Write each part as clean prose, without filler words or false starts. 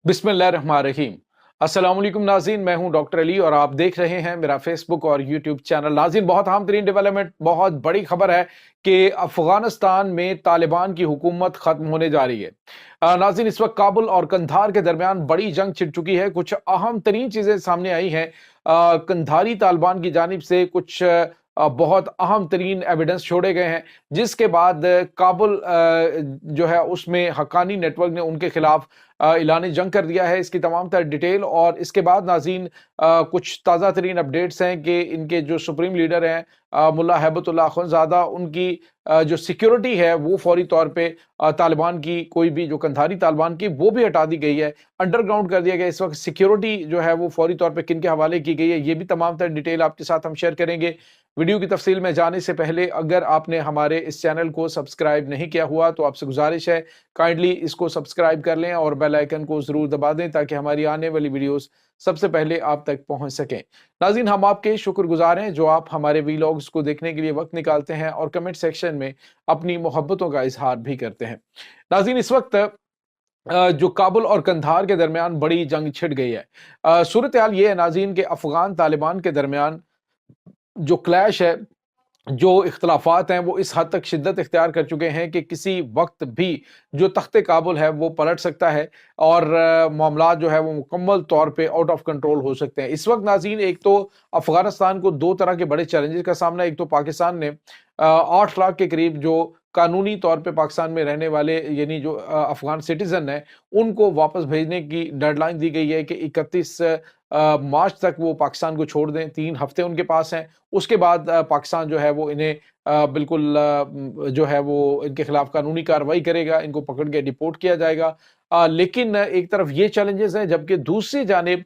बिस्मिल्लाहिर्रहमानिर्रहीम। अस्सलाम वालेकुम नाज़रीन, मैं हूं डॉक्टर अली और आप देख रहे हैं मेरा फेसबुक और यूट्यूब चैनल। नाज़रीन, बहुत अहम तरीन डेवलपमेंट, बहुत बड़ी खबर है कि अफगानिस्तान में तालिबान की हुकूमत खत्म होने जा रही है। नाज़रीन, इस वक्त काबुल और कंधार के दरमियान बड़ी जंग छिड़ चुकी है। कुछ अहम तरीन चीजें सामने आई हैं। कंधारी तालिबान की जानिब से कुछ बहुत अहम तरीन एविडेंस छोड़े गए हैं, जिसके बाद काबुल जो है उसमें हक्कानी नेटवर्क ने उनके खिलाफ ऐलान जंग कर दिया है। इसकी तमाम तर डिटेल और इसके बाद नाज़रीन कुछ ताज़ा तरीन अपडेट्स हैं कि इनके जो सुप्रीम लीडर हैं मुल्ला हैबतुल्लाह अखुंज़ादा, उनकी जो सिक्योरिटी है वो फौरी तौर पे तालिबान की कोई भी जो कंधारी तालिबान की वो भी हटा दी गई है, अंडरग्राउंड कर दिया गया। इस वक्त सिक्योरिटी जो है वो फौरी तौर पे किन के हवाले की गई है, ये भी तमाम तर डिटेल आपके साथ हम शेयर करेंगे। वीडियो की तफसील में जाने से पहले अगर आपने हमारे इस चैनल को सब्सक्राइब नहीं किया हुआ तो आपसे गुजारिश है, काइंडली इसको सब्सक्राइब कर लें और बेल आइकन को जरूर दबा दें ताकि हमारी आने वाली वीडियोस सबसे पहले आप तक पहुंच सकें। नाज़रीन, हम आपके शुक्रगुजार हैं जो आप हमारे वीलॉग्स को देखने के लिए वक्त निकालते हैं और कमेंट सेक्शन में अपनी मोहब्बतों का इजहार भी करते हैं। नाज़रीन, इस वक्त जो काबुल और कंधार के दरमियान बड़ी जंग छिड़ गई है। सूरत हाल ये है नाज़रीन कि अफगान तालिबान के दरमियान जो क्लैश है, जो इख्तलाफात हैं वो इस हद तक शिद्दत इख्तियार कर चुके हैं कि किसी वक्त भी जो तख्ते काबुल है वो पलट सकता है और मामला जो है वो मुकम्मल तौर पे आउट ऑफ कंट्रोल हो सकते हैं। इस वक्त नाज़रीन, एक तो अफगानिस्तान को दो तरह के बड़े चैलेंजेस का सामना है। एक तो पाकिस्तान ने 8 लाख के करीब जो कानूनी तौर पे पाकिस्तान में रहने वाले यानी जो अफगान सिटीजन है उनको वापस भेजने की डेडलाइन दी गई है कि 31 मार्च तक वो पाकिस्तान को छोड़ दें। 3 हफ्ते उनके पास हैं। उसके बाद पाकिस्तान जो है वो इन्हें बिल्कुल जो है वो इनके खिलाफ कानूनी कार्रवाई करेगा, इनको पकड़ के डिपोर्ट किया जाएगा। लेकिन एक तरफ ये चैलेंजेस हैं, जबकि दूसरी जानिब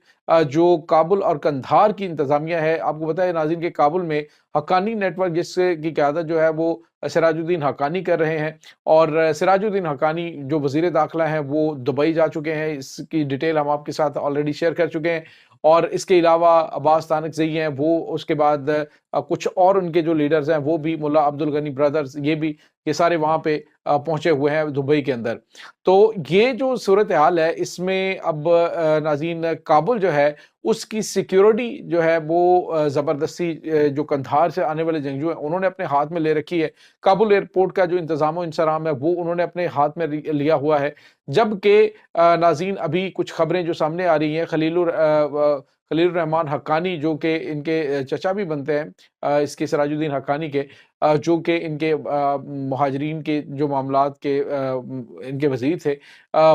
जो काबुल और कंधार की इंतजामिया है, आपको पता है नाज़रीन कि काबुल में हक्कानी नेटवर्क जिसकी क़यादत जो है वो सिराजुद्दीन हक्कानी कर रहे हैं और सिराजुद्दीन हक्कानी जो वज़ीर दाखिला हैं वो दुबई जा चुके हैं। इसकी डिटेल हम आपके साथ ऑलरेडी शेयर कर चुके हैं। और इसके अलावा अब्बास तानकज़ई हैं वो, उसके बाद कुछ और उनके जो लीडर्स हैं वो भी, मुल्ला अब्दुल गनी ब्रदर्स, ये सारे वहाँ पे पहुंचे हुए हैं दुबई के अंदर। तो ये जो सूरत हाल है इसमें अब नाज़रीन काबुल जो है उसकी सिक्योरिटी जो है वो ज़बरदस्ती जो कंधार से आने वाले जंगजू हैं उन्होंने अपने हाथ में ले रखी है। काबुल एयरपोर्ट का जो इंतज़ाम इंसराम है वो उन्होंने अपने हाथ में लिया हुआ है। जबकि नाज़रीन अभी कुछ खबरें जो सामने आ रही हैं, खलीलुर रहमान हक्कानी जो कि इनके चचा भी बनते हैं, इसके सिराजुद्दीन हक्कानी के, जो कि इनके मुहाजिरीन के जो मामलात के इनके वज़ीर थे,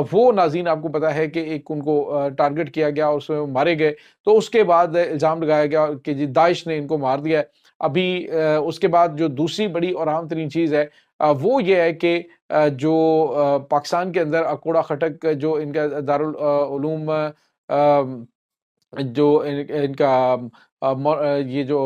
वो नाज़रीन आपको पता है कि एक उनको टारगेट किया गया और उसमें मारे गए। तो उसके बाद इल्ज़ाम लगाया गया कि जी दाइश ने इनको मार दिया है। अभी उसके बाद जो दूसरी बड़ी और अहम तरीन चीज़ है वो ये है कि जो पाकिस्तान के अंदर अकोड़ा खटक जो इनका दारुल उलूम जो इनका ये जो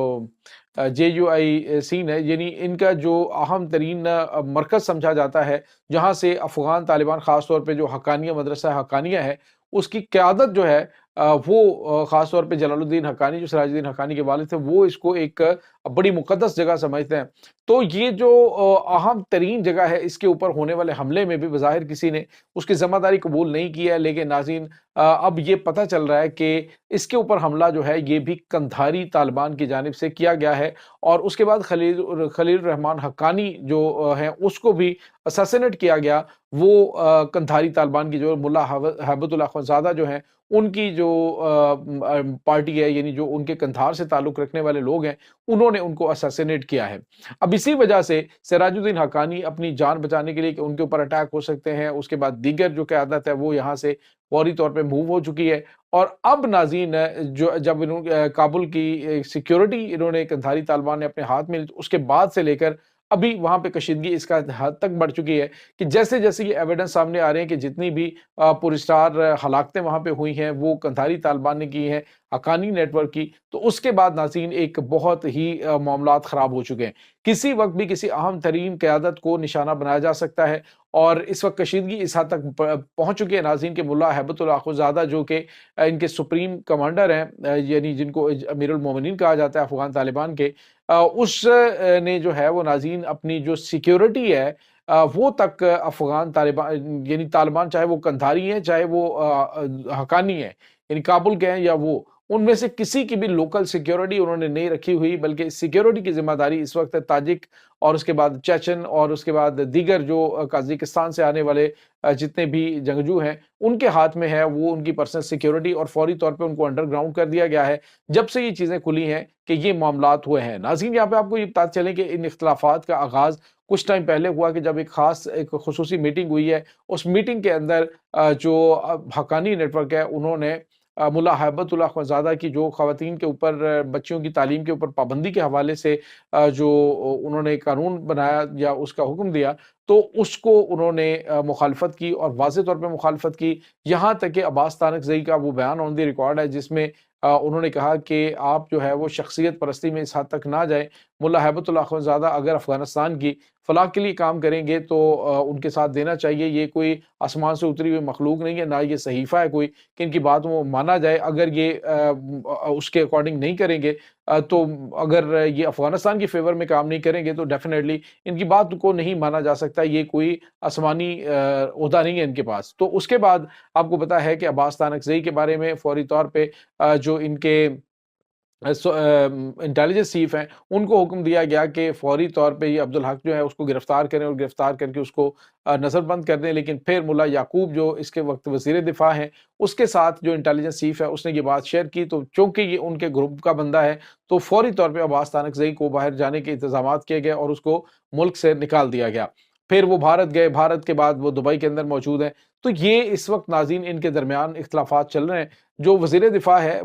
JUI सीन है, यानी इनका जो अहम तरीन मरकज़ समझा जाता है, जहाँ से अफ़गान तालिबान ख़ास तौर पे जो हक्कानिया मदरसा हक्कानिया है, उसकी क़यादत जो है वो ख़ास तौर पे जलालुद्दीन हक्कानी जो सिराजुद्दीन हक्कानी के वालिद थे, वो इसको एक बड़ी मुक़द्दस जगह समझते हैं। तो ये जो अहम तरीन जगह है, इसके ऊपर होने वाले हमले में भी बज़ाहिर किसी ने उसकी ज़िम्मेदारी कबूल नहीं की है, लेकिन नाज़रीन अब ये पता चल रहा है कि इसके ऊपर हमला जो है ये भी कंधारी तालिबान की जानिब से किया गया है और उसके बाद खलील रहमान हक्कानी जो हैं उसको भी असैसिनेट किया गया। वो कंधारी तालिबान की जो मुल्ला हैबतुल्लाह अखुंज़ादा जो हैं उनकी जो पार्टी है, यानी जो उनके कंधार से ताल्लुक़ रखने वाले लोग हैं, उन्होंने उनको असैसिनेट किया है। अब इसी वजह से सिराजुद्दीन हक्कानी अपनी जान बचाने के लिए कि उनके ऊपर अटैक हो सकते हैं, उसके बाद दीगर जो क़यादत है वो यहाँ से फौरी तौर पे मूव हो चुकी है। और अब नाज़रीन जो जब काबुल की सिक्योरिटी इन्होंने कंधारी तालिबान ने अपने हाथ में ली, उसके बाद से लेकर अभी वहाँ पे कशीदगी इसका हद तक बढ़ चुकी है कि जैसे-जैसे ये एविडेंस सामने आ रहे हैं कि जितनी भी पुरस्कार हलाकतें वहाँ पे हुई हैं वो कंधारी तालिबान ने की हैं, हक्कानी नेटवर्क की, तो उसके बाद नाज़रीन एक बहुत ही मामलात ख़राब हो चुके हैं। किसी वक़्त भी किसी अहम तरीन क़यादत को निशाना बनाया जा सकता है और इस वक़्त कशीदगी इस हद तक पहुँच चुकी है नाज़रीन के मुल्ला हैबतुल्लाह अखुंज़ादा जो कि इनके सुप्रीम कमांडर हैं, यानी जिनको अमीरुल मोमिनीन कहा जाता है अफ़गान तालिबान के, उस ने जो है वो नाज़रीन अपनी जो सिक्योरिटी है وہ تک افغان طالبان یعنی طالبان چاہے وہ کندھاری ہیں چاہے وہ حقانی ہیں یعنی کابل کے ہیں یا وہ ان میں سے کسی کی بھی لوکل سیکیورٹی انہوں نے نہیں رکھی ہوئی، بلکہ سیکیورٹی کی ذمہ داری اس وقت تاجک اور اس کے بعد چیچن اور اس کے بعد دیگر جو قازقستان سے آنے والے جتنے بھی جنگجو ہیں ان کے ہاتھ میں ہے، وہ ان کی پرسنل سیکیورٹی، اور فوری طور پہ ان کو انڈر گراؤنڈ کر دیا گیا ہے جب سے یہ چیزیں کھلی ہیں کہ یہ معاملات ہوئے ہیں۔ ناظرین، یہاں پہ آپ کو یہ بتاتے چلیں کہ ان اختلافات کا آغاز کچھ ٹائم پہلے ہوا کہ جب ایک خصوصی میٹنگ ہوئی ہے، اس میٹنگ کے اندر جو حقانی نیٹ ورک ہے انہوں نے ملا ہیبت اللہ اخوندزادہ کی جو خواتین کے اوپر بچیوں کی تعلیم کے اوپر پابندی کے حوالے سے جو انہوں نے قانون بنایا یا اس کا حکم دیا، تو اس کو انہوں نے مخالفت کی اور واضح طور پہ مخالفت کی، یہاں تک کہ عباس تانکزئی کا وہ بیان آن دی ریکارڈ ہے جس میں انہوں نے کہا کہ آپ جو ہے وہ شخصیت پرستی میں اس حد تک نہ جائیں، ملا ہیبت اللہ اخوندزادہ اگر افغانستان کی فلاح کے لیے کام کریں گے تو ان کے ساتھ دینا چاہیے، یہ کوئی آسمان سے اتری ہوئی مخلوق نہیں ہے، نہ یہ صحیفہ ہے کوئی کہ ان کی بات وہ مانا جائے، اگر یہ اس کے اکارڈنگ نہیں کریں گے تو اگر یہ افغانستان کی فیور میں کام نہیں کریں گے تو ڈیفینیٹلی ان کی بات کو نہیں مانا جا سکتا، یہ کوئی آسمانی عہدہ نہیں ہے ان کے پاس۔ تو اس کے بعد آپ کو پتا ہے کہ عباس تانکزئی کے بارے میں فوری طور پہ جو ان کے انٹیلیجنس چیف ہیں ان کو حکم دیا گیا کہ فوری طور پہ یہ عبدالحق جو ہے اس کو گرفتار کریں اور گرفتار کر کے اس کو نظر بند کر دیں، لیکن پھر ملا یعقوب جو اس کے وقت وزیر دفاع ہیں اس کے ساتھ جو انٹیلیجنس چیف ہے اس نے یہ بات شیئر کی، تو چونکہ یہ ان کے گروپ کا بندہ ہے تو فوری طور پہ عباس تانکزئی کو باہر جانے کے انتظامات کیے گئے اور اس کو ملک سے نکال دیا گیا۔ پھر وہ بھارت گئے، بھارت کے بعد وہ دبئی کے اندر موجود ہیں۔ تو یہ اس وقت ناظرین ان کے درمیان اختلافات چل رہے ہیں۔ جو وزیر دفاع ہے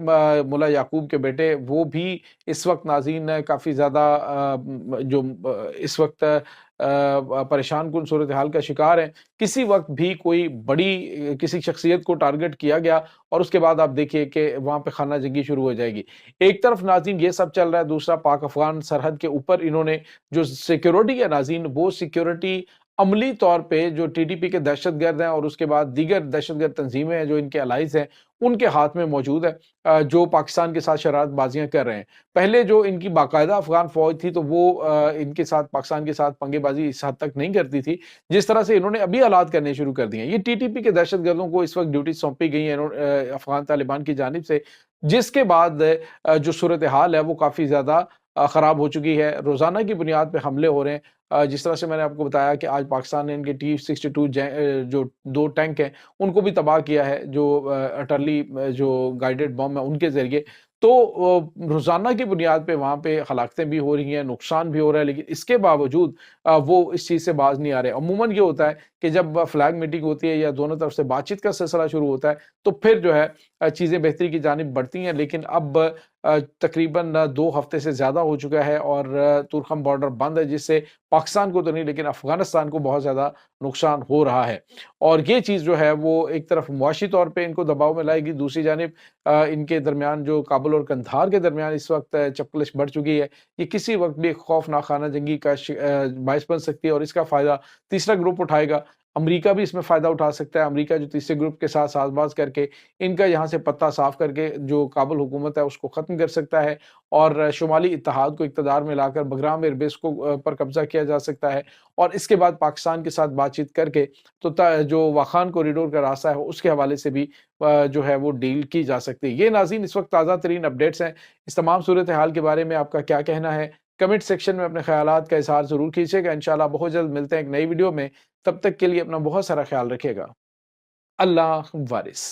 ملا یعقوب کے بیٹے، وہ بھی اس وقت ناظرین کافی زیادہ جو اس وقت پریشان کن صورتحال کا شکار ہیں۔ کسی وقت بھی کوئی بڑی کسی شخصیت کو ٹارگٹ کیا گیا اور اس کے بعد آپ دیکھیے کہ وہاں پہ خانہ جنگی شروع ہو جائے گی۔ ایک طرف ناظرین یہ سب چل رہا ہے، دوسرا پاک افغان سرحد کے اوپر انہوں نے جو سیکیورٹی ہے ناظرین، وہ سیکیورٹی عملی طور پہ جو ٹی ٹی پی کے دہشت گرد ہیں اور اس کے بعد دیگر دہشت گرد تنظیمیں ہیں جو ان کے الائز ہیں ان کے ہاتھ میں موجود ہے، جو پاکستان کے ساتھ شرارت بازیاں کر رہے ہیں۔ پہلے جو ان کی باقاعدہ افغان فوج تھی تو وہ ان کے ساتھ پاکستان کے ساتھ پنگے بازی اس حد تک نہیں کرتی تھی جس طرح سے انہوں نے ابھی حالات کرنے شروع کر دیے ہیں۔ یہ ٹی ٹی پی کے دہشت گردوں کو اس وقت ڈیوٹی سونپی گئی ہیں افغان طالبان کی جانب سے، جس کے بعد جو صورتحال ہے وہ کافی زیادہ خراب ہو چکی ہے۔ روزانہ کی بنیاد پہ حملے ہو رہے ہیں، جس طرح سے میں نے آپ کو بتایا کہ آج پاکستان نے ان کے T-62 جو 2 ٹینک ہیں ان کو بھی تباہ کیا ہے، جو اٹرلی جو گائیڈڈ بم ہیں ان کے ذریعے۔ تو روزانہ کی بنیاد پہ وہاں پہ ہلاکتیں بھی ہو رہی ہیں، نقصان بھی ہو رہا ہے، لیکن اس کے باوجود وہ اس چیز سے باز نہیں آ رہے۔ عموماً یہ ہوتا ہے کہ جب فلیگ میٹنگ ہوتی ہے یا دونوں طرف سے بات چیت کا سلسلہ شروع ہوتا ہے تو پھر جو ہے چیزیں بہتری کی جانب بڑھتی ہیں، لیکن اب تقریباً 2 ہفتے سے زیادہ ہو چکا ہے اور تورخم بارڈر بند ہے، جس سے پاکستان کو تو نہیں لیکن افغانستان کو بہت زیادہ نقصان ہو رہا ہے، اور یہ چیز جو ہے وہ ایک طرف معاشی طور پہ ان کو دباؤ میں لائے گی، دوسری جانب ان کے درمیان جو کابل اور قندھار کے درمیان اس وقت چپکلش بڑھ چکی ہے، یہ کسی وقت بھی ایک خوفناک خانہ جنگی کا باعث بن سکتی ہے، اور اس کا فائدہ تیسرا گروپ اٹھائے گا۔ امریکہ بھی اس میں فائدہ اٹھا سکتا ہے، امریکہ جو تیسرے گروپ کے ساتھ ساز باز کر کے ان کا یہاں سے پتہ صاف کر کے جو کابل حکومت ہے اس کو ختم کر سکتا ہے، اور شمالی اتحاد کو اقتدار میں لا کر بگرام ایئر بیس کو پر قبضہ کیا جا سکتا ہے، اور اس کے بعد پاکستان کے ساتھ بات چیت کر کے تو جو واخان کوریڈور کا راستہ ہے اس کے حوالے سے بھی جو ہے وہ ڈیل کی جا سکتی ہے۔ یہ ناظرین اس وقت تازہ ترین اپڈیٹس ہیں۔ اس تمام صورتحال کے بارے میں آپ کا کیا کہنا ہے؟ کمنٹ سیکشن میں اپنے خیالات کا اظہار ضرور کیجیے گا۔ انشاءاللہ بہت جلد ملتے ہیں ایک نئی ویڈیو میں، تب تک کے لیے اپنا بہت سارا خیال رکھیے گا۔ اللہ وارث۔